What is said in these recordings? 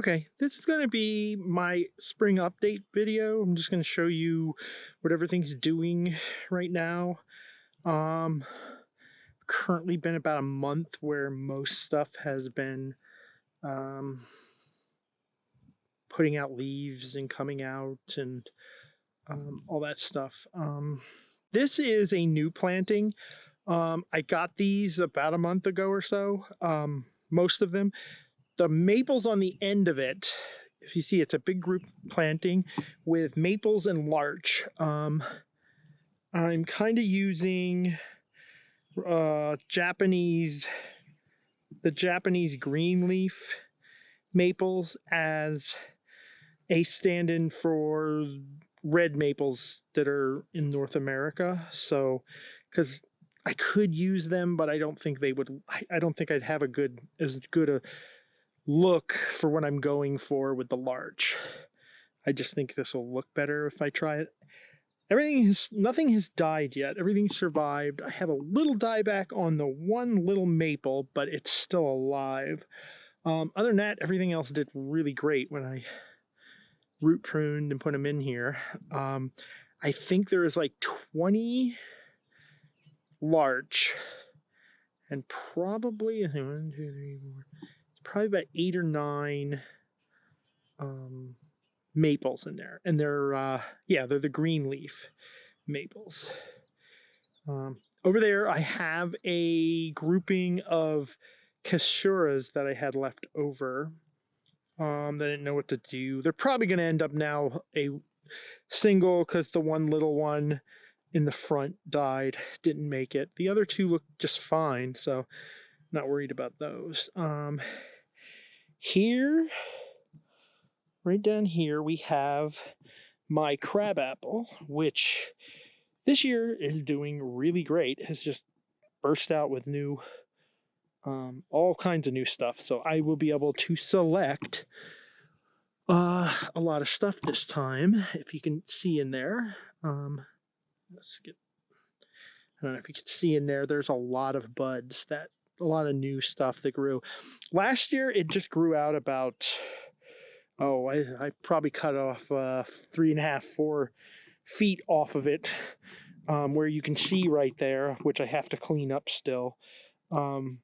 Okay, this is going to be my spring update video. I'm just going to show you what everything's doing right now. Currently been about a month where most stuff has been putting out leaves and coming out and all that stuff. This is a new planting. I got these about a month ago or so, most of them. The maples on the end of it, if you see, it's a big group planting with maples and larch. I'm kind of using the Japanese green leaf maples as a stand-in for red maples that are in North America. So, because I could use them, but I don't think they would. I don't think I'd have as good a look for what I'm going for with the larch. I just think this will look better if I try it. Nothing has died yet. Everything survived. I have a little dieback on the one little maple, but it's still alive. Other than that, everything else did really great when I root pruned and put them in here. I think there is like 20 larch and probably 1, 2, 3, 4. Probably about 8 or 9 maples in there, and they're the green leaf maples. Over there I have a grouping of Cassuras that I had left over that I didn't know what to do. They're probably going to end up now a single because the one little one in the front died, didn't make it. The other two look just fine, so not worried about those. Here, right down here, we have my crabapple, which this year is doing really great. It has just burst out with new, all kinds of new stuff. So I will be able to select a lot of stuff this time, if you can see in there. I don't know if you can see in there, there's a lot of buds, a lot of new stuff that grew. Last year, it just grew out about, I probably cut off 3.5, 4 feet off of it, where you can see right there, which I have to clean up still, on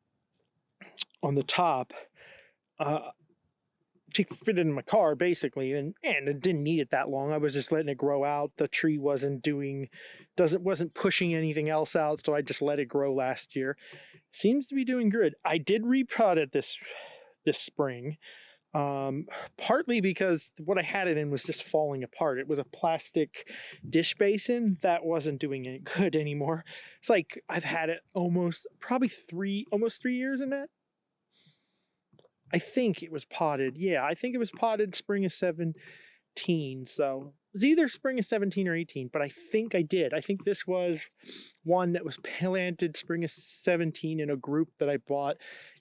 the top, to fit it in my car, basically, and it didn't need it that long. I was just letting it grow out. The tree wasn't pushing anything else out, so I just let it grow last year. Seems to be doing good. I did repot it this spring, partly because what I had it in was just falling apart. It was a plastic dish basin that wasn't doing any good anymore. It's like I've had it almost 3 years in that. I think it was potted. Yeah, I think it was potted spring of 17. So it was either spring of 17 or 18, but I think I did. I think this was one that was planted spring of 17 in a group that I bought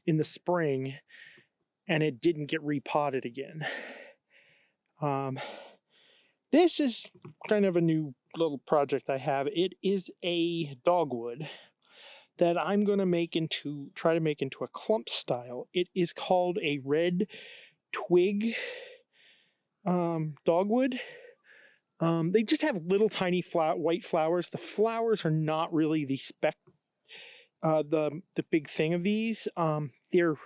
in the spring, and it didn't get repotted again. This is kind of a new little project I have. It is a dogwood that I'm going to try to make into a clump style. It is called a red twig dogwood. They just have little tiny white flowers. The flowers are not really the big thing of these. They're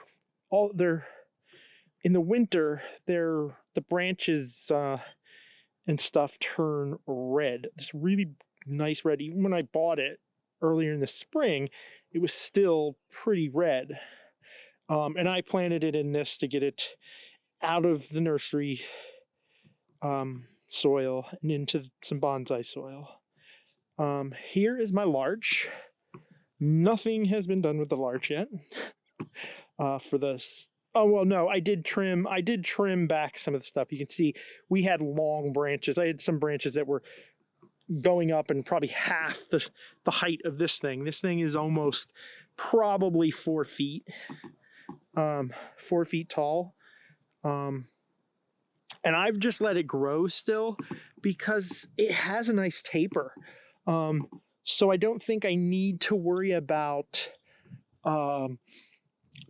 in the winter. The branches and stuff turn red. It's really nice red. Even when I bought it earlier in the spring, it was still pretty red. And I planted it in this to get it out of the nursery soil and into some bonsai soil. Here is my larch. Nothing has been done with the larch yet. For this. Oh, well, no, I did trim back some of the stuff. You can see we had long branches. I had some branches that were going up and probably half the height of this thing. This thing is almost probably 4 feet, 4 feet tall. And I've just let it grow still because it has a nice taper. So I don't think I need to worry about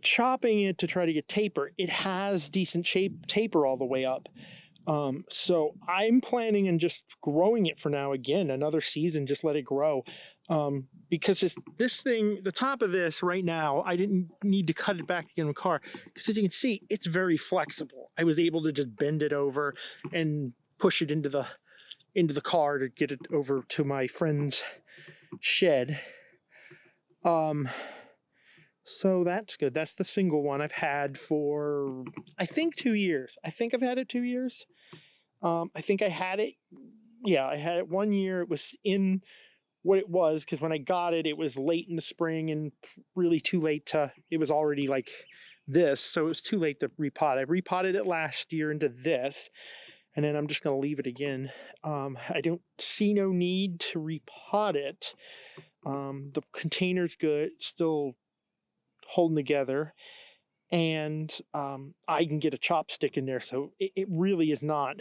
chopping it to try to get taper, it has decent taper all the way up. So I'm planning on just growing it for now. Again, another season, just let it grow. Because this thing, the top of this right now, I didn't need to cut it back again in the car, because as you can see, it's very flexible. I was able to just bend it over and push it into the car to get it over to my friend's shed. So that's good. That's the single one I've had for, I think, 2 years. I think I've had it 2 years. I think I had it, yeah, I had it 1 year. It was in what it was, because when I got it, it was late in the spring and really too late to, it was already like this, so it was too late to repot. I repotted it last year into this, and then I'm just going to leave it again. I don't see no need to repot it. The container's good, it's still holding together, and I can get a chopstick in there, so it really is not,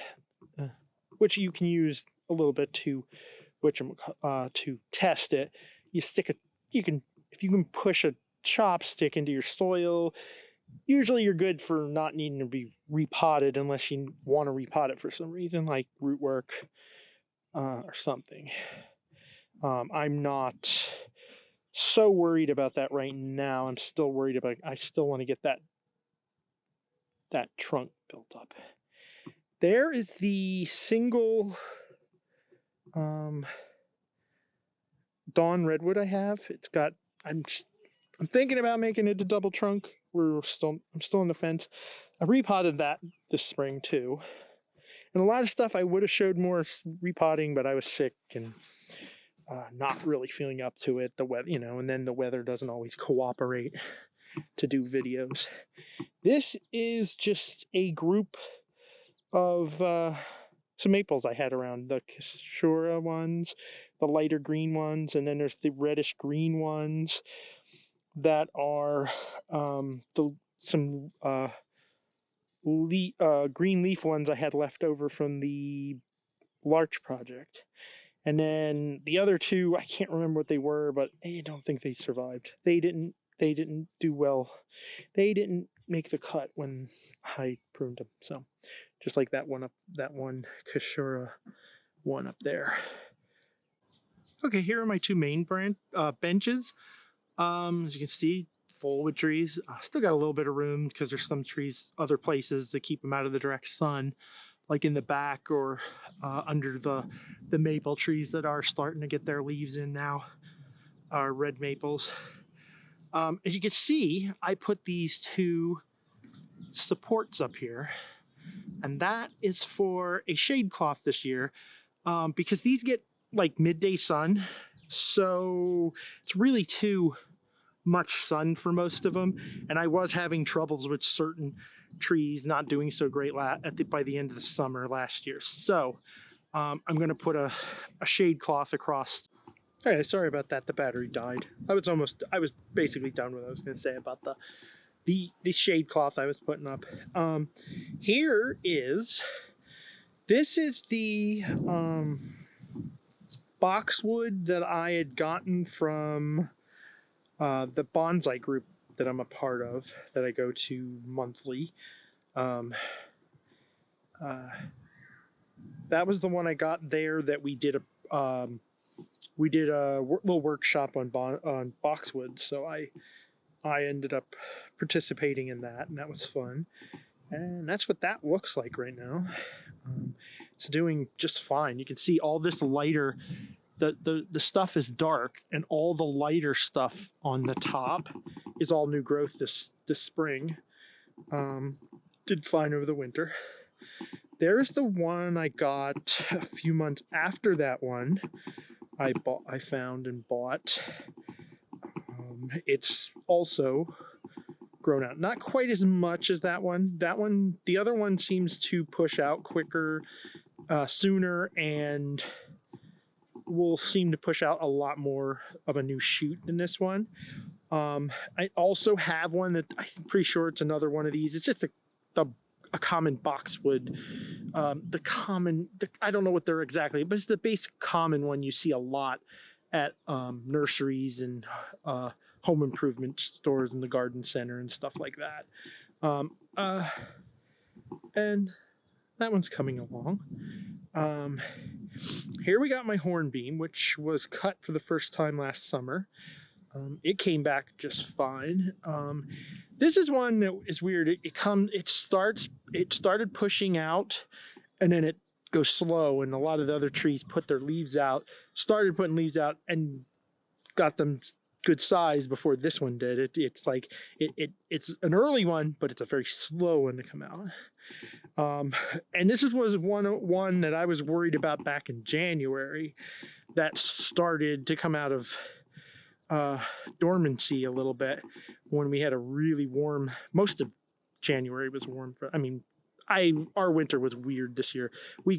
which you can use a little bit to test it. You stick a, if you can push a chopstick into your soil, usually you're good for not needing to be repotted, unless you want to repot it for some reason, like root work or something. I'm not so worried about that right now. I'm still worried about, I still want to get that trunk built up. There is the single Dawn Redwood I have. It's got, I'm thinking about making it a double trunk. I'm still on the fence. I repotted that this spring too. And a lot of stuff I would have showed more repotting, but I was sick and not really feeling up to it. The weather, and then the weather doesn't always cooperate to do videos. This is just a group of some maples I had around, the Kashura ones, the lighter green ones, and then there's the reddish green ones that are some green leaf ones I had left over from the Larch project. And then the other two, I can't remember what they were, but I don't think they survived. They didn't do well. They didn't make the cut when I pruned them. So just like that one Kashura one up there. Okay, here are my two main benches. As you can see, full with trees. Still got a little bit of room because there's some trees other places to keep them out of the direct sun, like in the back or under the maple trees that are starting to get their leaves in now, are red maples. As you can see, I put these two supports up here, and that is for a shade cloth this year, because these get like midday sun, so it's really too much sun for most of them, and I was having troubles with certain trees not doing so great by the end of the summer last year. So I'm going to put a shade cloth across. Hey, sorry about that. The battery died. I was basically done with what I was going to say about the shade cloth I was putting up. This is the boxwood that I had gotten from the Bonsai group that I'm a part of, that I go to monthly. That was the one I got there that we did a little workshop on boxwood, so I ended up participating in that, and that was fun. And that's what that looks like right now. It's doing just fine. You can see all this lighter, the stuff is dark, and all the lighter stuff on the top is all new growth this spring. Did fine over the winter. There's the one I got a few months after that one I found and bought. It's also grown out, not quite as much as that one. The other one seems to push out quicker, sooner, and will seem to push out a lot more of a new shoot than this one. I also have one that I'm pretty sure it's another one of these. It's just a common boxwood. I don't know what they're exactly, but it's the basic common one you see a lot at nurseries and home improvement stores in the garden center and stuff like that. And that one's coming along. Here we got my hornbeam, which was cut for the first time last summer. It came back just fine. This is one that is weird. It started pushing out, and then it goes slow. And a lot of the other trees put their leaves out, started putting leaves out, and got them good size before this one did. It's like it's an early one, but it's a very slow one to come out. And this was one that I was worried about back in January, that started to come out of dormancy a little bit when we had a really warm. Most of January was warm. Our winter was weird this year. We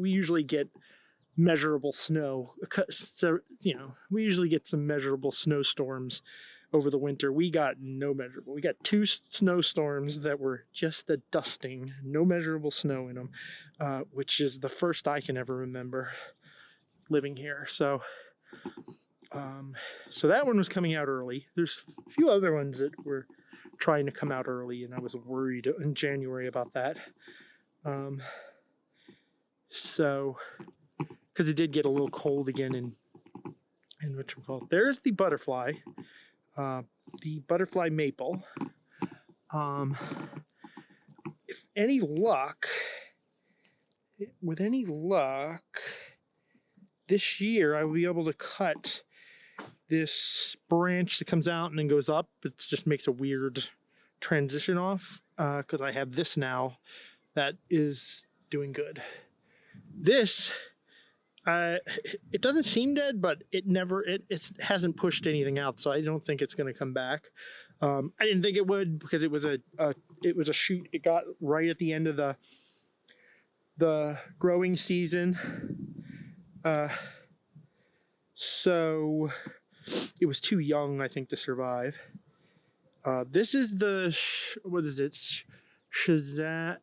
usually get measurable snow, so we usually get some measurable snowstorms over the winter. We got no measurable. We got 2 snowstorms that were just a dusting, no measurable snow in them, which is the first I can ever remember living here. So that one was coming out early. There's a few other ones that were trying to come out early, and I was worried in January about that. Because it did get a little cold again in what you call it. There's the butterfly maple. With any luck, this year I will be able to cut this branch that comes out and then goes up. It just makes a weird transition off, because I have this now that is doing good. This, it doesn't seem dead, but it hasn't pushed anything out, so I don't think it's going to come back. I didn't think it would, because it was a shoot. It got right at the end of the growing season, so it was too young, I think, to survive. This is the what is it? Shazama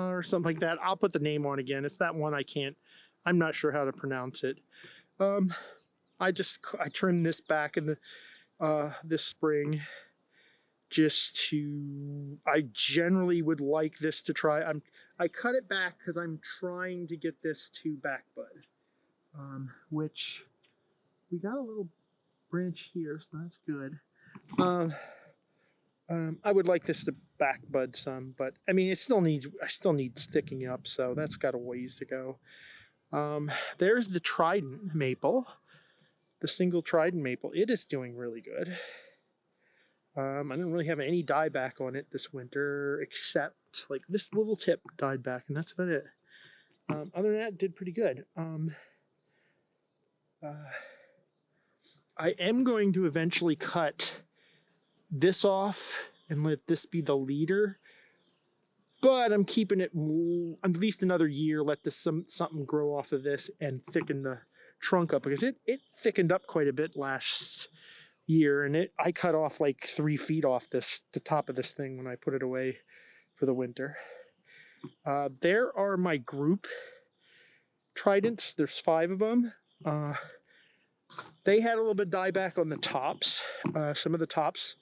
or something like that. I'll put the name on again. It's that one I'm not sure how to pronounce it. I trimmed this back in this spring, I generally would like this to try. I cut it back because I'm trying to get this to back bud, which we got a little branch here, so that's good. I would like this to back bud some, but I mean, I still need thickening up, so that's got a ways to go. There's the trident maple, the single trident maple. It is doing really good. I didn't really have any dieback on it this winter, except like this little tip died back, and that's about it. Other than that, it did pretty good. I am going to eventually cut this off and let this be the leader, but I'm keeping it at least another year. Let this something grow off of this and thicken the trunk up, because it thickened up quite a bit last year, and I cut off like 3 feet off the top of this thing when I put it away for the winter. There are my group tridents. There's 5 of them. They had a little bit dieback on the tops. Some of the tops,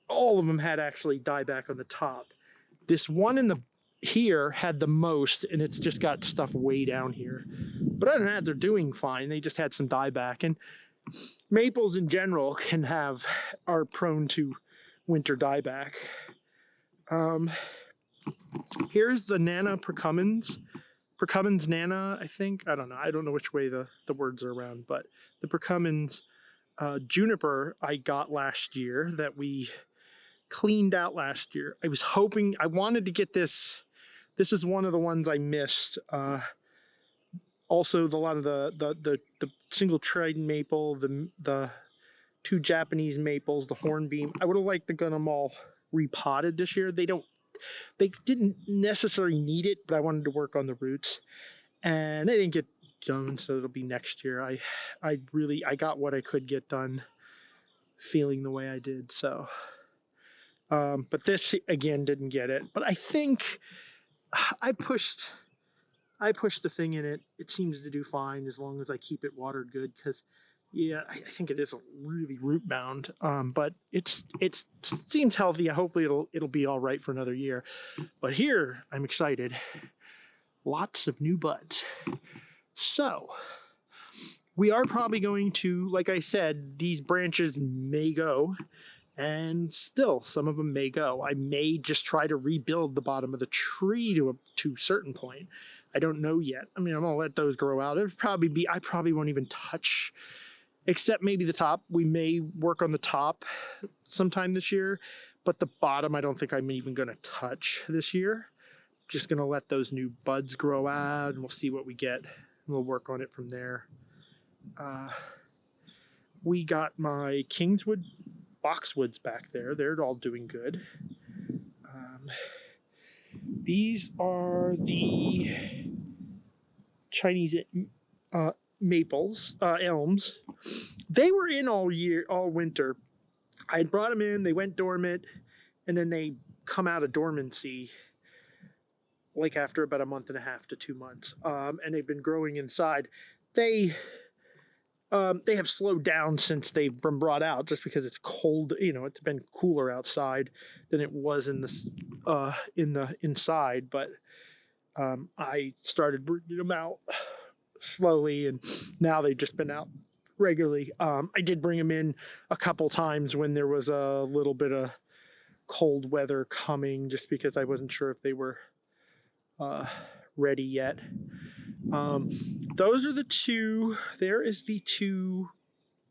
all of them had actually dieback on the top. This one here had the most, and it's just got stuff way down here. But other than that, they're doing fine. They just had some dieback, and maples in general are prone to winter dieback. Here's the Nana Percummins Nana, I think. I don't know. I don't know which way the words are around, but the Percummins juniper I got last year that we cleaned out last year. I wanted to get this. This is one of the ones I missed. Also, a lot of the single trident maple, the 2 Japanese maples, the hornbeam. I would have liked to get them all repotted this year. They didn't necessarily need it, but I wanted to work on the roots, and they didn't get done, so it'll be next year. I got what I could get done, feeling the way I did. So, but this again didn't get it. But I think I pushed I pushed the thing in it. It seems to do fine as long as I keep it watered good, because yeah, I think it is really root bound. But it seems healthy. Hopefully it'll be all right for another year. But here I'm excited. Lots of new buds. So we are probably going to, like I said, these branches may go, and still some of them may go. I may just try to rebuild the bottom of the tree to a certain point. I don't know yet. I mean, I'm gonna let those grow out. I probably won't even touch, except maybe the top. We may work on the top sometime this year, but the bottom I don't think I'm even gonna touch this year. Just gonna let those new buds grow out, and we'll see what we get. We'll work on it from there. We got my Kingswood boxwoods back there. They're all doing good. These are the Chinese maples, elms. They were in all winter. I had brought them in, they went dormant, and then they come out of dormancy like after about a month and a half to 2 months. And they've been growing inside. They have slowed down since they've been brought out, just because it's cold. You know, it's been cooler outside than it was in the inside. But I started bringing them out slowly, and now they've just been out regularly. I did bring them in a couple times when there was a little bit of cold weather coming, just because I wasn't sure if they were ready yet. Those are the two. There is the two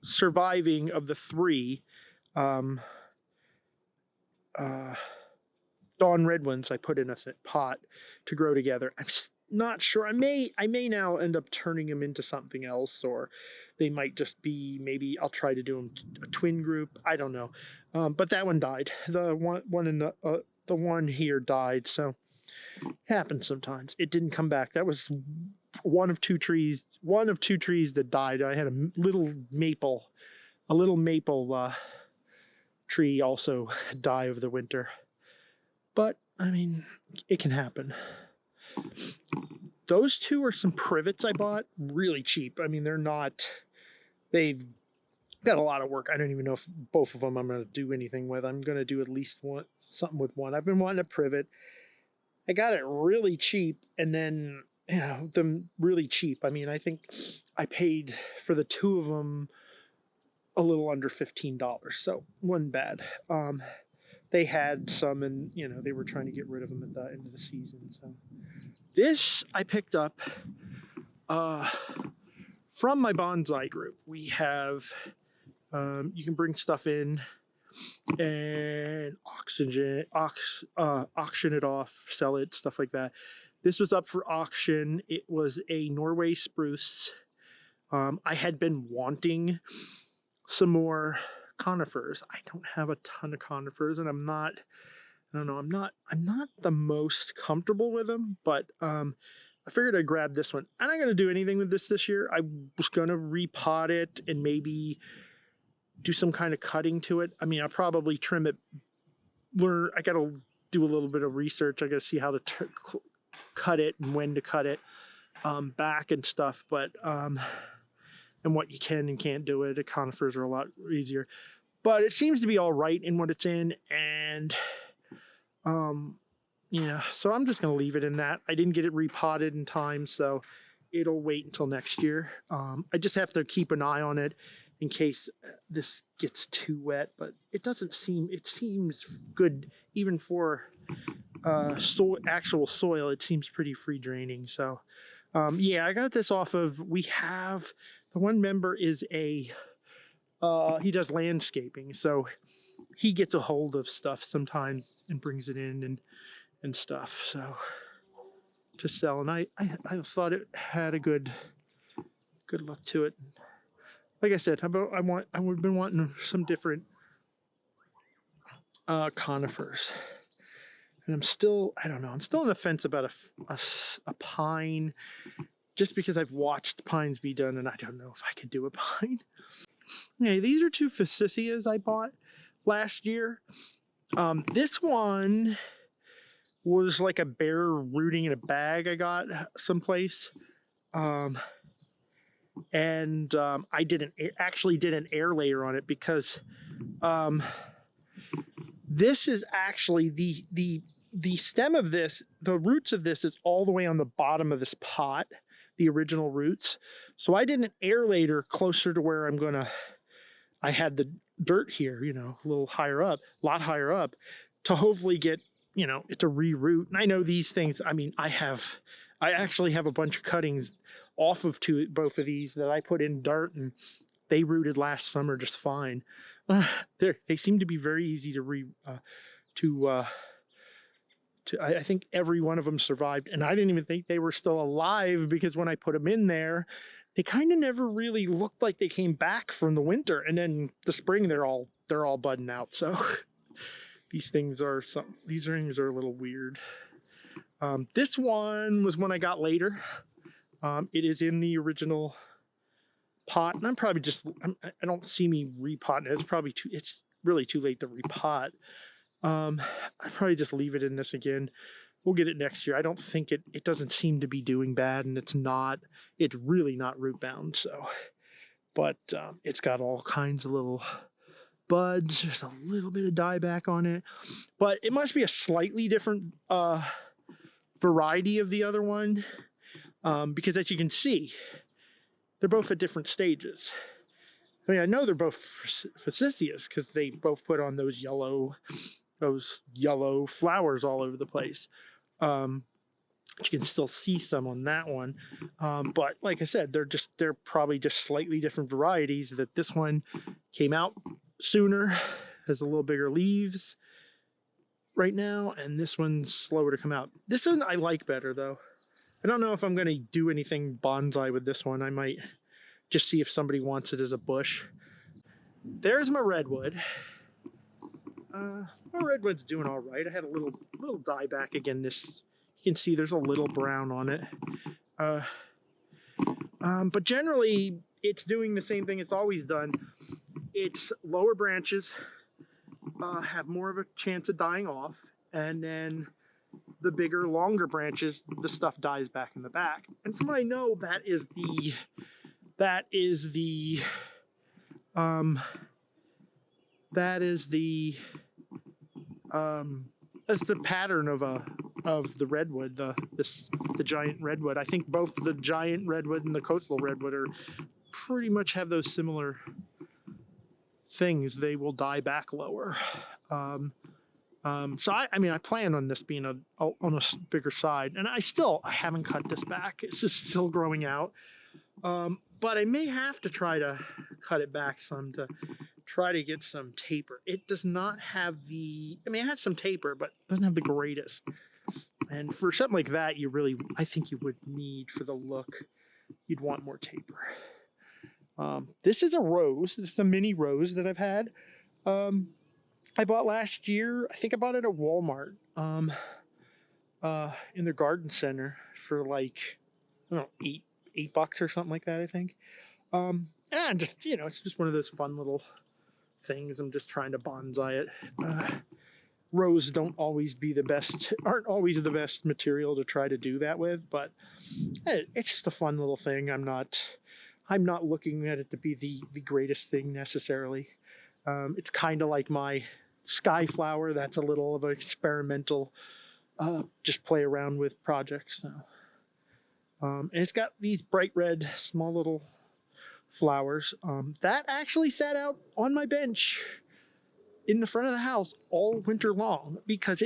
surviving of the three Dawn red ones I put in a pot to grow together. I'm not sure. I may now end up turning them into something else, or they might just be, maybe I'll try to do them a twin group. I don't know. But that one died. The one here died. So it happens sometimes. It didn't come back. That was one of two trees that died. I had a little maple tree also die over the winter. But I mean, it can happen. Those two are some privets I bought really cheap. I mean, they've got a lot of work. I don't even know if both of them I'm going to do anything with. I'm going to do at least something with one. I've been wanting a privet. I got it really cheap, and then, you know, them really cheap. I mean, I think I paid for the two of them a little under $15, so wasn't bad. They had some, and you know, they were trying to get rid of them at the end of the season. So this I picked up from my bonsai group. We have you can bring stuff in and auction it off, sell it, stuff like that. This was up for auction. It was a Norway spruce. I had been wanting some more conifers. I don't have a ton of conifers, and I'm not the most comfortable with them, but I figured I'd grab this one. I'm not going to do anything with this year. I was going to repot it and maybe do some kind of cutting to it. I mean, I'll probably trim it. I got to do a little bit of research. I got to see how to cut it and when to cut it back and stuff. But and what you can and can't do it. The conifers are a lot easier. But it seems to be all right in what it's in, and yeah, so I'm just going to leave it in that. I didn't get it repotted in time, so it'll wait until next year. I just have to keep an eye on it in case this gets too wet, but it seems good even for actual soil. It seems pretty free draining. So yeah, I got this off of, the one member is he does landscaping, so he gets a hold of stuff sometimes and brings it in and stuff, so to sell. And I thought it had a good look to it. Like I said, I've been wanting some different conifers, and I'm still on the fence about a pine, just because I've watched pines be done, and I don't know if I could do a pine. Okay, these are two Ficus I bought last year. This one was like a bear rooting in a bag I got someplace. Um, I actually did an air layer on it because um, this is actually the stem of this, the roots of this is all the way on the bottom of this pot, the original roots. So I did an air layer closer to where I had the dirt here, you know, a little higher up, a lot higher up, to hopefully get, you know, it to reroot. And I know these things, I mean, I actually have a bunch of cuttings off of both of these that I put in dirt, and they rooted last summer just fine. They seem to be very easy I think every one of them survived, and I didn't even think they were still alive because when I put them in there, they kind of never really looked like they came back from the winter, and then the spring they're all budding out. So these things are a little weird. This one was one I got later. It is in the original pot, and I'm probably I don't see me repotting it. It's really too late to repot. I'd probably just leave it in this again. We'll get it next year. I don't think it doesn't seem to be doing bad, and it's really not root bound. So, but it's got all kinds of little buds. There's a little bit of dieback on it, but it must be a slightly different variety of the other one, because as you can see, they're both at different stages. I mean, I know they're both Ficus because they both put on those yellow flowers all over the place. You can still see some on that one. But like I said, they're probably just slightly different varieties. That this one came out sooner, has a little bigger leaves right now, and this one's slower to come out. This one I like better though. I don't know if I'm going to do anything bonsai with this one. I might just see if somebody wants it as a bush. There's my redwood. My redwood's doing all right. I had a little dieback again. You can see there's a little brown on it. But generally, it's doing the same thing it's always done. Its lower branches have more of a chance of dying off, and then the bigger, longer branches, the stuff dies back in the back. And from what I know, that's the pattern of the redwood, the giant redwood. I think both the giant redwood and the coastal redwood pretty much have those similar things. They will die back lower. So I plan on this being on a bigger side, and I haven't cut this back. It's just still growing out. But I may have to try to cut it back some to try to get some taper. It does not have it has some taper, but it doesn't have the greatest. And for something like that, I think you would need, for the look, you'd want more taper. This is a rose. This is a mini rose that I've had. I bought last year. I think I bought it at Walmart in their garden center for like, I don't know, $8 or something like that, I think. And just, it's just one of those fun little things. I'm just trying to bonsai it. Rose aren't always the best material to try to do that with, but it's just a fun little thing. I'm not looking at it to be the greatest thing necessarily. It's kind of like my sky flower. That's a little of an experimental, just play around with projects now. And it's got these bright red, small little flowers. That actually sat out on my bench in the front of the house all winter long because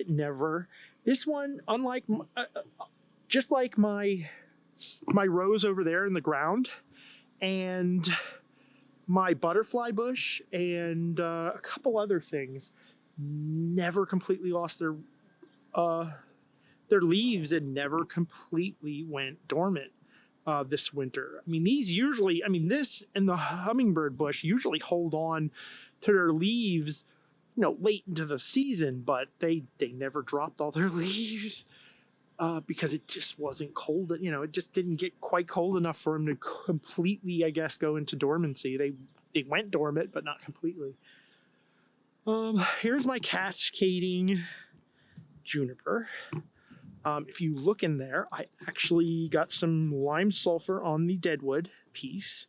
this one, unlike, just like my rose over there in the ground and my butterfly bush and a couple other things, never completely lost their leaves and never completely went dormant this winter. This and the hummingbird bush usually hold on to their leaves, late into the season, but they never dropped all their leaves because it just wasn't cold. It just didn't get quite cold enough for them to completely, I guess, go into dormancy. They went dormant, but not completely. Here's my cascading juniper. If you look in there, I actually got some lime sulfur on the deadwood piece.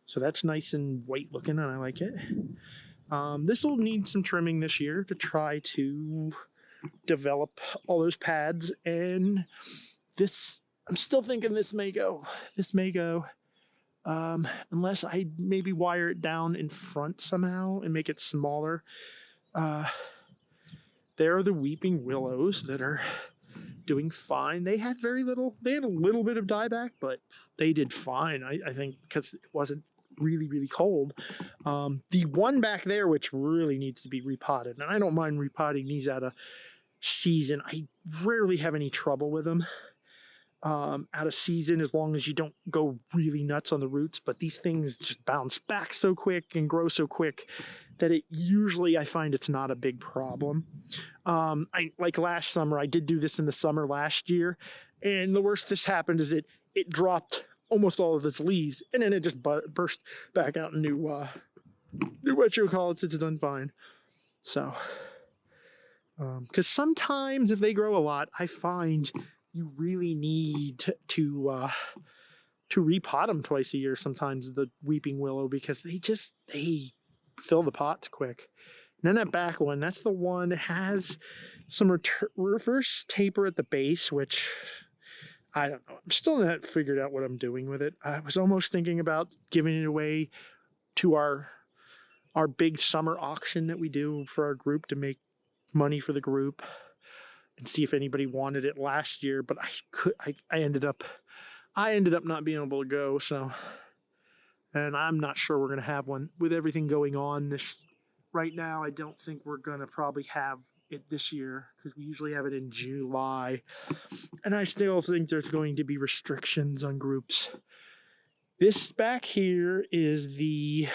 So that's nice and white looking, and I like it. This will need some trimming this year to try to develop all those pads. And this, I'm still thinking this may go. This may go. Unless I maybe wire it down in front somehow and make it smaller. There are the weeping willows that are doing fine. They had very little, they had a little bit of dieback, but they did fine, I think, because it wasn't really, really cold. The one back there, which really needs to be repotted, and I don't mind repotting these out of season. I rarely have any trouble with them out of season, as long as you don't go really nuts on the roots. But these things just bounce back so quick and grow so quick that it usually, I find it's not a big problem. Like last summer, I did do this in the summer last year, and the worst this happened is it dropped almost all of its leaves, and then it just burst back out in new what you call it. It's done fine. So, because sometimes if they grow a lot, I find you really need to repot them twice a year. Sometimes the weeping willow, because they fill the pots quick. And then that back one, that's the one that has some reverse taper at the base, which I don't know. I'm still not figured out what I'm doing with it. I was almost thinking about giving it away to our big summer auction that we do for our group to make money for the group, and see if anybody wanted it last year, but I ended up not being able to go. So, and I'm not sure we're gonna have one with everything going on this right now. I don't think we're gonna probably have it this year, because we usually have it in July, and I still think there's going to be restrictions on groups. This back here is the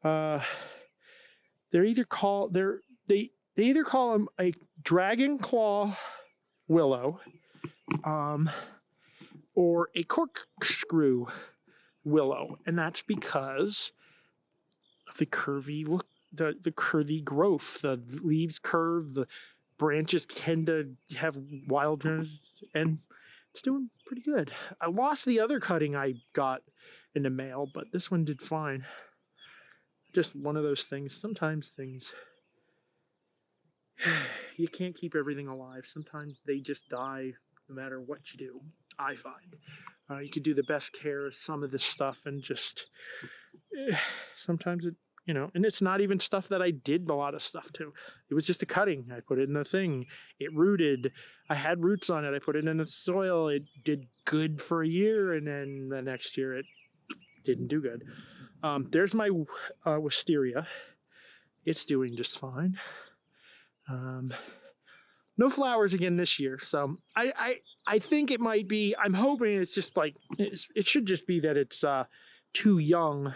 they either call them a dragon claw willow, or a corkscrew willow, and that's because of the curvy look, the curvy growth. The leaves curve, the branches tend to have wild turns, and it's doing pretty good. I lost the other cutting I got in the mail, but this one did fine. Just one of those things. Sometimes things, you can't keep everything alive. Sometimes they just die no matter what you do, I find. You could do the best care of some of this stuff, and just sometimes it, and it's not even stuff that I did a lot of stuff to. It was just a cutting. I put it in the thing. It rooted. I had roots on it. I put it in the soil. It did good for a year, and then the next year it didn't do good. There's my wisteria. It's doing just fine. No flowers again this year, so I think it might be, I'm hoping it's just like, it should just be that it's too young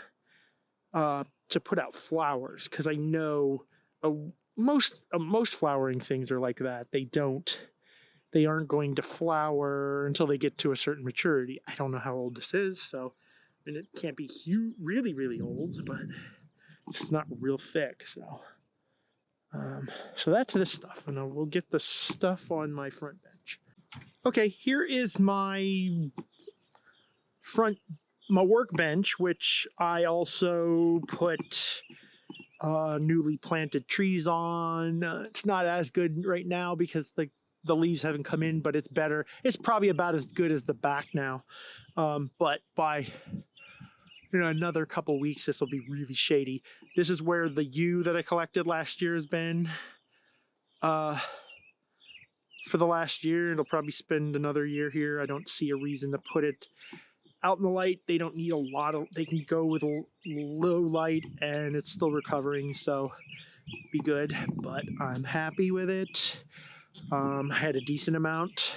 to put out flowers, because I know most flowering things are like that. They aren't going to flower until they get to a certain maturity. I don't know how old this is, so, and it can't be really, really old, but it's not real thick, so. So that's this stuff, and we'll get the stuff on my front bench. Okay, here is my workbench, which I also put newly planted trees on. It's not as good right now because the leaves haven't come in, but it's better. It's probably about as good as the back now, but by another couple weeks, this will be really shady. This is where the yew that I collected last year has been. For the last year, it'll probably spend another year here. I don't see a reason to put it out in the light. They don't need a lot of, they can go with a low light and it's still recovering, so be good. But I'm happy with it. I had a decent amount.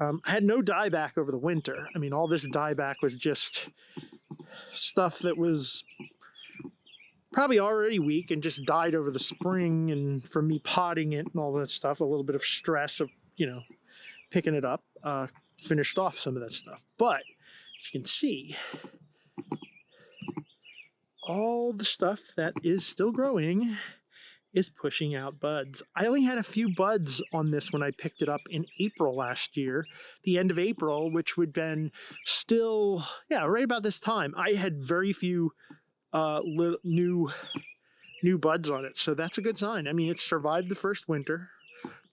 I had no dieback over the winter. I mean, all this dieback was just stuff that was probably already weak and just died over the spring, and from me potting it and all that stuff, a little bit of stress of picking it up, finished off some of that stuff. But as you can see, all the stuff that is still growing is pushing out buds. I only had a few buds on this when I picked it up in April last year, the end of April, which would have been still, yeah, right about this time. I had very few new buds on it, so that's a good sign. I mean, it survived the first winter.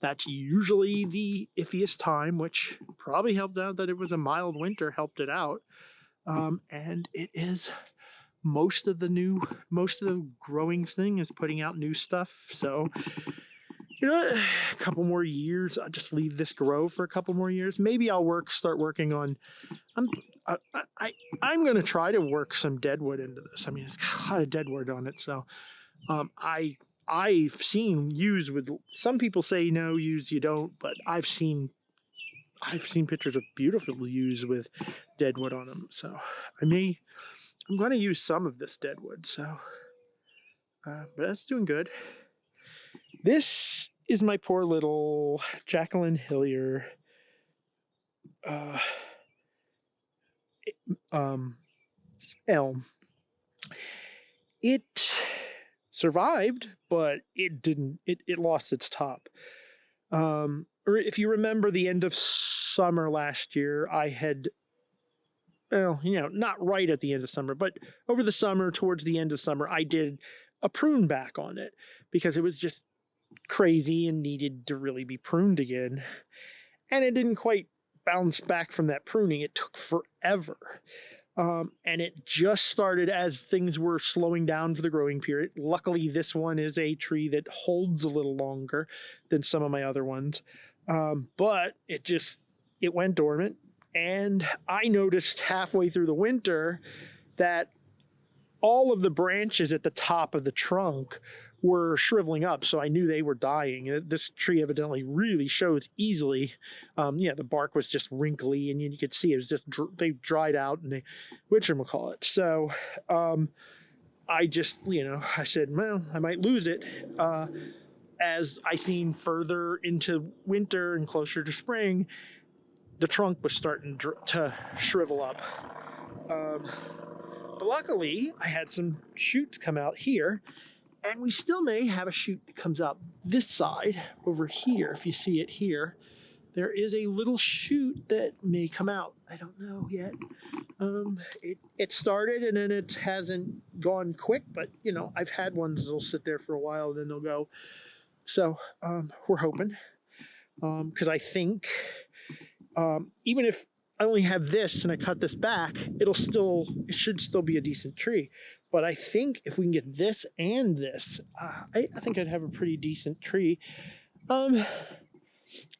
That's usually the iffiest time, which probably helped out that it was a mild winter, helped it out. And it is most of the growing thing is putting out new stuff. So, you know, a couple more years, I'll just leave this grow for a couple more years. Maybe I'll start working on, I'm going to try to work some deadwood into this. I mean, it's got a lot of deadwood on it. So, I've seen yews with, some people say no, yews you don't, but I've seen pictures of beautiful yews with deadwood on them. So I'm going to use some of this deadwood. So, but that's doing good. This is my poor little Jacqueline Hillier elm. It survived, but it lost its top. Or if you remember the end of summer last year, I had, well, you know, not right at the end of summer, but over the summer, towards the end of summer, I did a prune back on it because it was just crazy and needed to really be pruned again. And it didn't quite bounce back from that pruning. It took forever. And it just started as things were slowing down for the growing period. Luckily, this one is a tree that holds a little longer than some of my other ones. But it went dormant. And I noticed halfway through the winter that all of the branches at the top of the trunk were shriveling up, so I knew they were dying. This tree evidently really shows easily. Yeah, the bark was just wrinkly, and you could see it was just they dried out, and they whatchamacallit. So I just, I said, well, I might lose it. As I seen further into winter and closer to spring, the trunk was starting to shrivel up. But luckily, I had some shoots come out here, and we still may have a shoot that comes out this side over here. If you see it here, there is a little shoot that may come out. I don't know yet. It started and then it hasn't gone quick, but I've had ones that'll sit there for a while and then they'll go. So we're hoping, because I think even if I only have this and I cut this back, it should still be a decent tree. But I think if we can get this and this, I think I'd have a pretty decent tree. I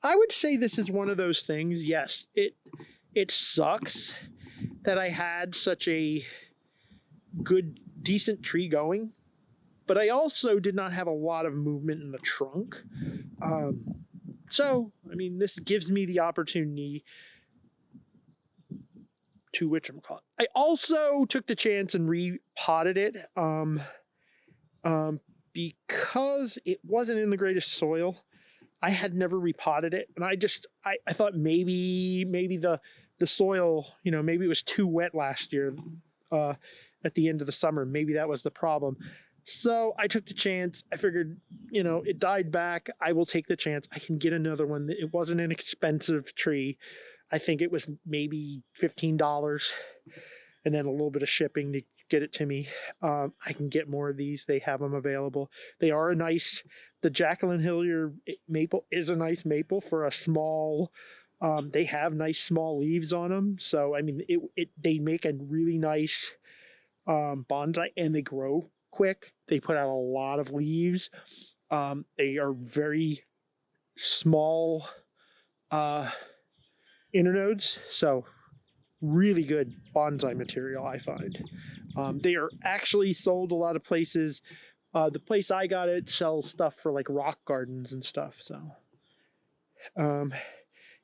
would say this is one of those things. Yes, it sucks that I had such a good, decent tree going, but I also did not have a lot of movement in the trunk. So, I mean, this gives me the opportunity to whatchamacallit. I also took the chance and repotted it because it wasn't in the greatest soil. I had never repotted it, and I thought maybe the soil, maybe it was too wet last year at the end of the summer. Maybe that was the problem. So I took the chance. I figured, it died back. I will take the chance. I can get another one. It wasn't an expensive tree. I think it was maybe $15 and then a little bit of shipping to get it to me. I can get more of these. They have them available. They are the Jacqueline Hillier maple is a nice maple for a small, they have nice small leaves on them. So, I mean, they make a really nice bonsai, and they grow quick. They put out a lot of leaves. They are very small internodes, so really good bonsai material, I find. They are actually sold a lot of places. The place I got it sells stuff for like rock gardens and stuff. So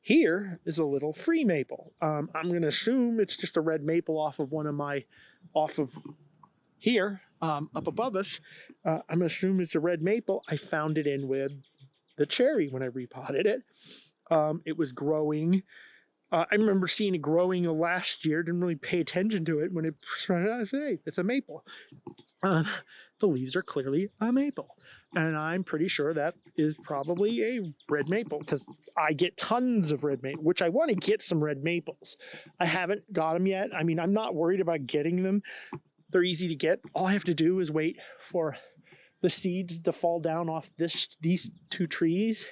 here is a little free maple. I'm going to assume it's just a red maple off of here, up above us. I'm going to assume it's a red maple. I found it in with the cherry when I repotted it. It was growing. I remember seeing it growing last year. Didn't really pay attention to it when it. I said, "Hey, it's a maple." uh, the leaves are clearly a maple. And I'm pretty sure that is probably a red maple because I get tons of red maple, which I want to get some red maples. I haven't got them yet. I mean, I'm not worried about getting them. They're easy to get. All I have to do is wait for the seeds to fall down off these two trees,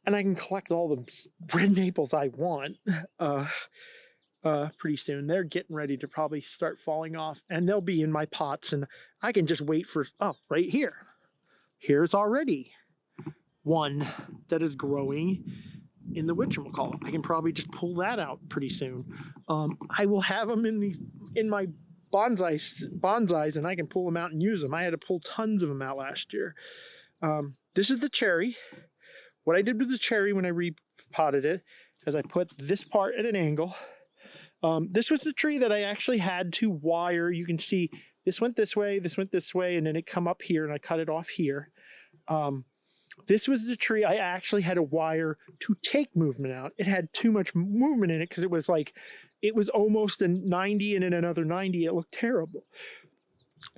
and I can collect all the red maples I want. Pretty soon. They're getting ready to probably start falling off, and they'll be in my pots, and I can just wait for, oh, right here. Here's already one that is growing in the whatchamacallit. I can probably just pull that out pretty soon. I will have them in my bonsais, and I can pull them out and use them. I had to pull tons of them out last year. This is the cherry. What I did with the cherry when I repotted it is I put this part at an angle. This was the tree that I actually had to wire. You can see this went this way, and then it come up here, and I cut it off here. This was the tree I actually had to wire to take movement out. It had too much movement in it because it was almost a 90 and then another 90. It looked terrible.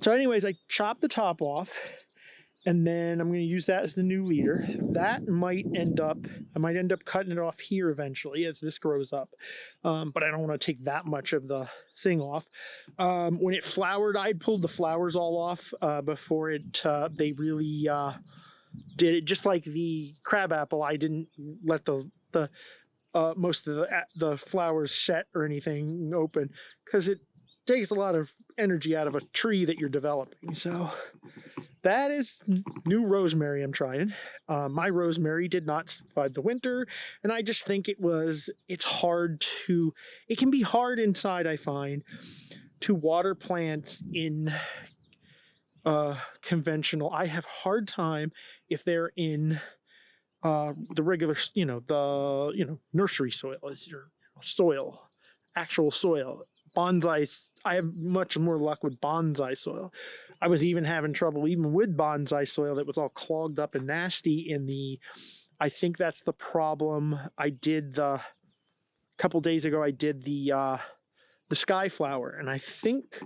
So anyways, I chopped the top off, and then I'm going to use that as the new leader. I might end up cutting it off here eventually as this grows up. But I don't want to take that much of the thing off. When it flowered, I'd pulled the flowers all off before they really did it. Just like the crabapple, I didn't let the most of the flowers set or anything open because it takes a lot of energy out of a tree that you're developing. So that is new rosemary I'm trying. My rosemary did not survive the winter, and I just think it can be hard inside, I find, to water plants in conventional. I have hard time if they're in the regular, nursery soil, is your soil, actual soil. Bonsai, I have much more luck with bonsai soil. I was even having trouble even with bonsai soil that was all clogged up and nasty I think that's the problem. A couple days ago, I did the sky flower, and I think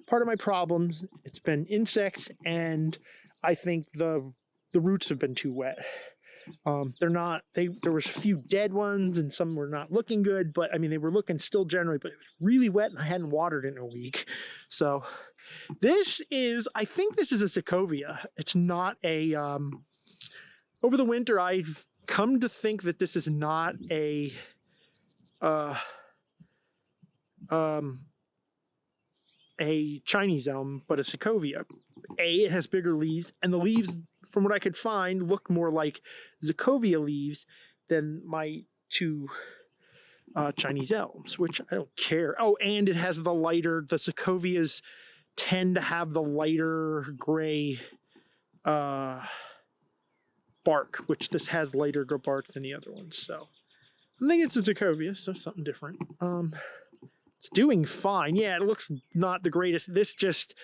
part of my problems, it's been insects, and I think the roots have been too wet. There was a few dead ones and some were not looking good, but I mean, they were looking still generally, but it was really wet and I hadn't watered it in a week. So I think this is a Sokovia. It's not over the winter, I've come to think that this is not a Chinese elm, but a Sokovia. It has bigger leaves, and the leaves, from what I could find, look more like Sokovia leaves than my two Chinese elms, which I don't care. Oh, and it has the Sokovias tend to have the lighter gray bark, which this has lighter bark than the other ones. So I think it's a Sokovia, so something different. It's doing fine. Yeah, it looks not the greatest. This just,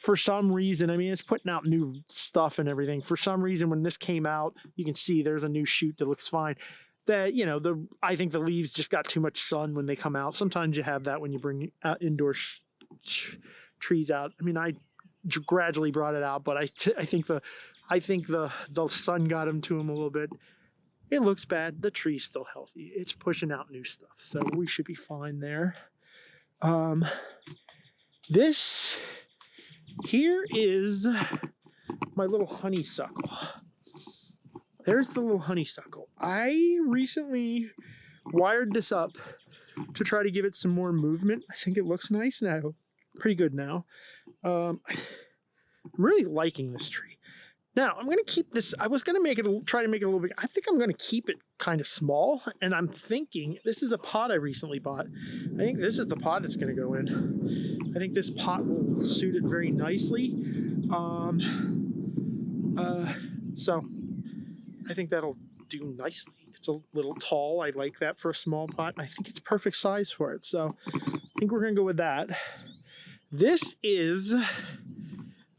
for some reason, I mean, it's putting out new stuff and everything. For some reason, when this came out, you can see there's a new shoot that looks fine. I think the leaves just got too much sun when they come out. Sometimes you have that when you bring indoor trees out. I mean, I gradually brought it out, but I think the sun got them to them a little bit. It looks bad. The tree's still healthy. It's pushing out new stuff, so we should be fine there. This here is my little honeysuckle. There's the little honeysuckle. I recently wired this up to try to give it some more movement. I think it looks nice now. Pretty good now. I'm really liking this tree. Now, I'm going to keep this. I was going to try to make it a little bit. I think I'm going to keep it kind of small. And I'm thinking, this is a pot I recently bought. I think this is the pot it's going to go in. I think this pot will suit it very nicely. So I think that'll do nicely. It's a little tall. I like that for a small pot. I think it's perfect size for it. So I think we're going to go with that. This is...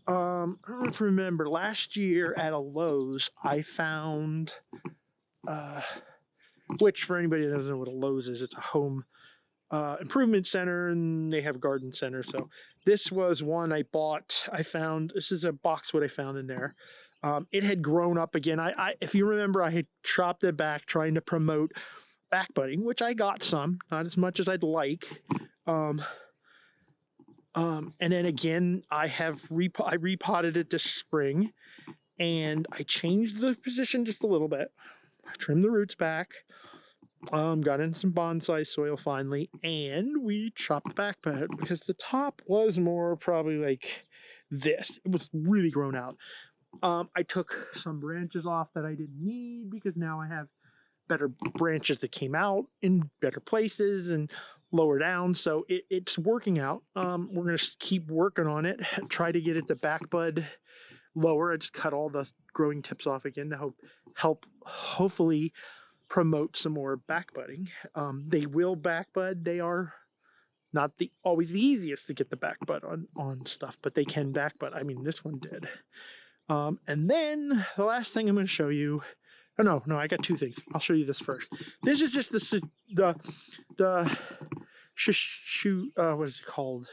I don't know if you remember, last year at a Lowe's, I found, which for anybody that doesn't know what a Lowe's is, it's a home improvement center, and they have a garden center. So this was one I bought. I found, this is a boxwood I found in there. It had grown up again. If you remember, I had chopped it back trying to promote back budding, which I got some, not as much as I'd like. And then again, I repotted it this spring, and I changed the position just a little bit. I trimmed the roots back, got in some bonsai soil finally, and we chopped back bed because the top was more probably like this. It was really grown out. I took some branches off that I didn't need because now I have better branches that came out in better places and lower down. So it's working out. We're going to keep working on it, try to get it to back bud lower. I just cut all the growing tips off again to help hopefully promote some more back budding. They will back bud. They are not always the easiest to get the back bud on stuff, but they can back bud. I mean, this one did. And then the last thing I'm going to show you. Oh, no, I got two things. I'll show you this first. This is just the what is it called?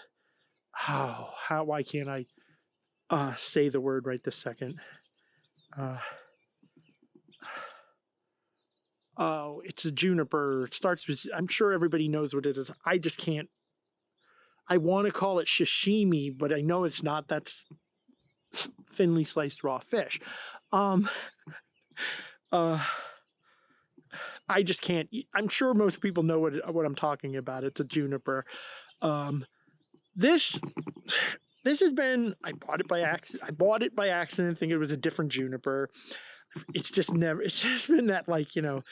Why can't I say the word right this second? It's a juniper. It starts with, I'm sure everybody knows what it is. I just can't. I want to call it sashimi, but I know it's not. That's thinly sliced raw fish. I just can't. I'm sure most people know what I'm talking about. It's a juniper. This has been. I bought it by accident. Thinking it was a different juniper. It's just never. It's just been that, like, the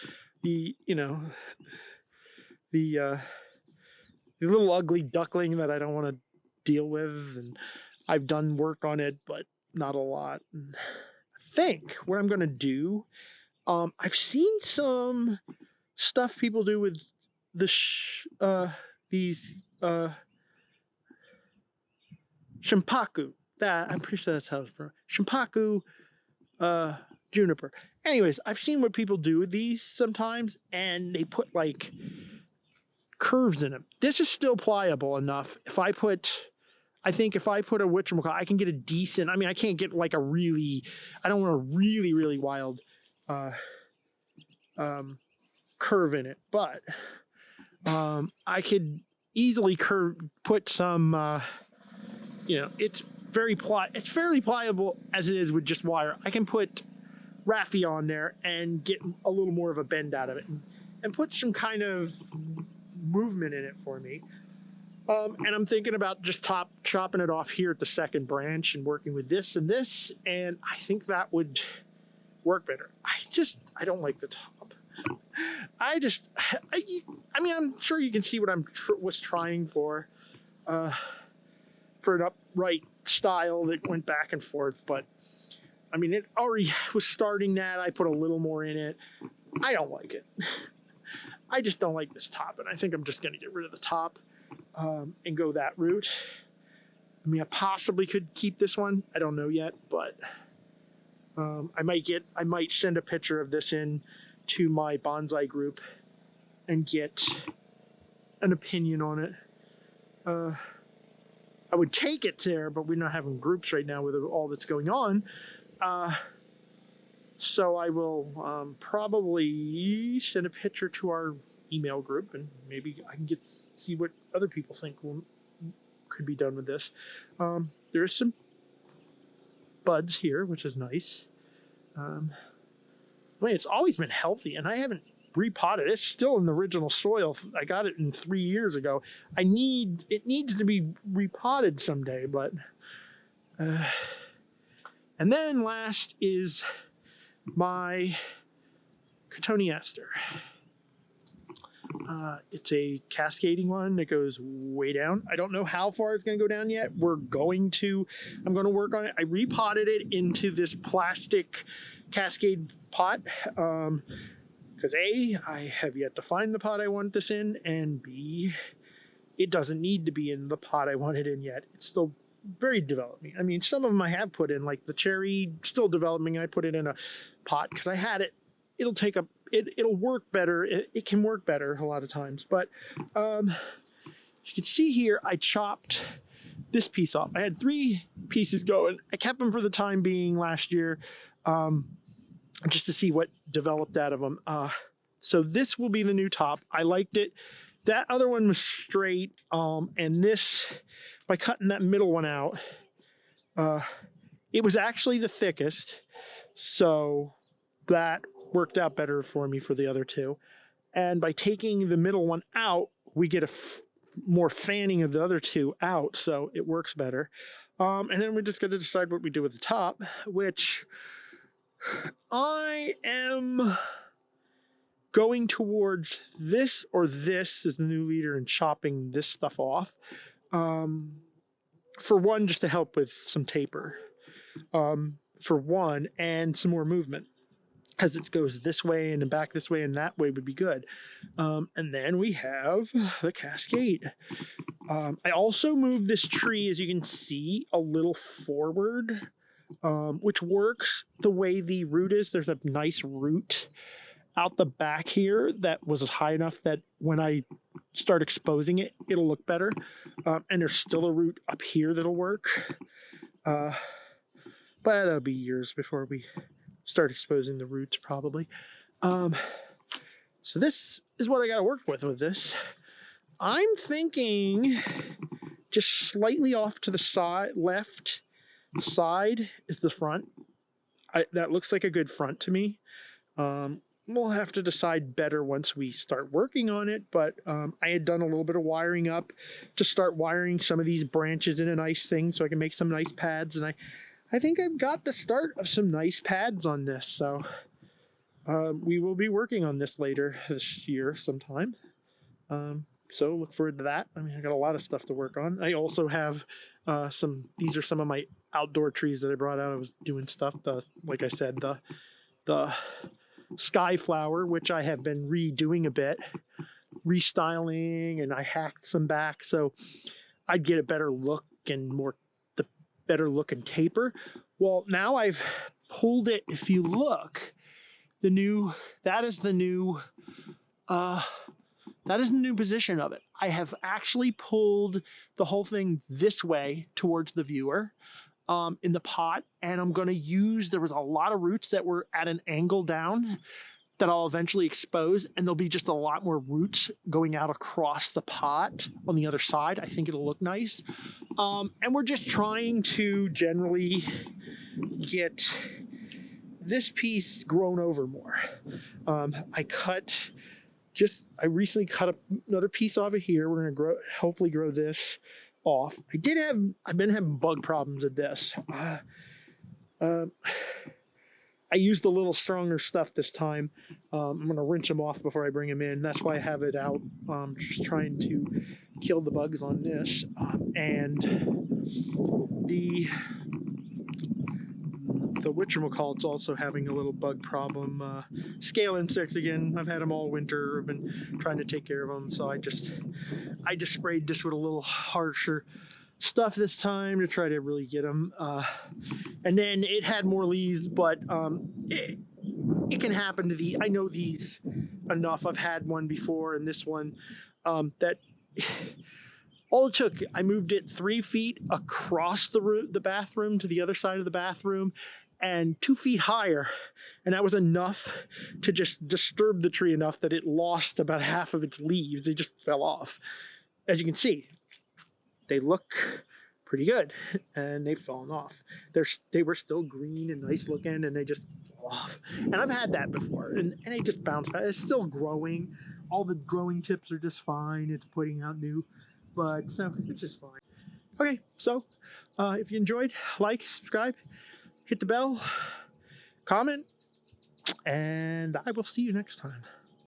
little ugly duckling that I don't want to deal with, and I've done work on it, but not a lot. And I think what I'm going to do. I've seen some stuff people do with these shimpaku. That I'm pretty sure that's how it's pronounced. Shimpaku juniper. Anyways, I've seen what people do with these sometimes, and they put like curves in them. This is still pliable enough. I think if I put a whatchamacallit, I can get a decent. I mean, I can't get like a really. I don't want a really, really wild curve in it, but I could easily put some it's fairly pliable as it is with just wire. I can put raffia on there and get a little more of a bend out of it, and put some kind of movement in it for me. And I'm thinking about just chopping it off here at the second branch and working with this, and I think that would work better. I don't like the top. I mean, I'm sure you can see what was trying for an upright style that went back and forth, but I mean, it already was starting that. I put a little more in it. I don't like it. I just don't like this top, and I think I'm just going to get rid of the top and go that route. I mean, I possibly could keep this one. I don't know yet, but I might send a picture of this in to my bonsai group and get an opinion on it. I would take it there, but we're not having groups right now with all that's going on. So I will probably send a picture to our email group, and maybe I can see what other people think could be done with this. There's some buds here, which is nice. It's always been healthy, and I haven't repotted. It's still in the original soil. I got it in 3 years ago. It needs to be repotted someday, but and then last is my cotoneaster. It's a cascading one that goes way down. I don't know how far it's going to go down yet. I'm going to work on it. I repotted it into this plastic cascade pot because A, I have yet to find the pot I want this in, and B, it doesn't need to be in the pot I want it in yet. It's still very developing. I mean, some of them I have put in, like the cherry, still developing. I put it in a pot because I had it. It'll take up it'll work better. It can work better a lot of times. But as you can see here, I chopped this piece off. I had 3 pieces going. I kept them for the time being last year, just to see what developed out of them. So this will be the new top. I liked it. That other one was straight, and this, by cutting that middle one out, it was actually the thickest, so that worked out better for me for the other 2. And by taking the middle one out, we get a more fanning of the other 2 out, so it works better. And then we're just going to decide what we do with the top, which I am going towards this or this as the new leader and chopping this stuff off. For one, just to help with some taper. For one, and some more movement. As it goes this way and back this way and that way would be good. And then we have the cascade. I also moved this tree, as you can see, a little forward, which works the way the root is. There's a nice root out the back here that was high enough that when I start exposing it, it'll look better. And there's still a root up here that'll work. But that'll be years before we start exposing the roots, probably. So this is what I got to work with this. I'm thinking just slightly off to the side, left side is the front. That looks like a good front to me. We'll have to decide better once we start working on it, but I had done a little bit of wiring up to start wiring some of these branches in a nice thing so I can make some nice pads, and I think I've got the start of some nice pads on this, so we will be working on this later this year sometime. So look forward to that. I mean, I got a lot of stuff to work on. I also have these are some of my outdoor trees that I brought out. I was doing stuff, like I said, the sky flower, which I have been redoing a bit, restyling, and I hacked some back so I'd get a better look and better look and taper. Well, now I've pulled it. If you look, that is the new position of it. I have actually pulled the whole thing this way towards the viewer in the pot, and I'm going to use, there was a lot of roots that were at an angle down that I'll eventually expose, and there'll be just a lot more roots going out across the pot on the other side. I think it'll look nice. And we're just trying to generally get this piece grown over more. I recently cut another piece off of here. We're going to hopefully grow this off. I've been having bug problems with this. I used a little stronger stuff this time. I'm going to rinse them off before I bring them in. That's why I have it out. Just trying to kill the bugs on this. And the whatchamacallit's also having a little bug problem. Scale insects again. I've had them all winter. I've been trying to take care of them. So I just sprayed this with a little harsher stuff this time to try to really get them. And then it had more leaves, but it can happen to I know these enough. I've had one before, and this one that all it took, I moved it 3 feet across the bathroom to the other side of the bathroom and 2 feet higher, and that was enough to just disturb the tree enough that it lost about half of its leaves. They just fell off. As you can see, they look pretty good, and they've fallen off. They were still green and nice looking, and they just fell off. And I've had that before, and they just bounce back. It's still growing. All the growing tips are just fine. It's putting out new, but so it's just fine. Okay, so if you enjoyed, like, subscribe, hit the bell, comment, and I will see you next time.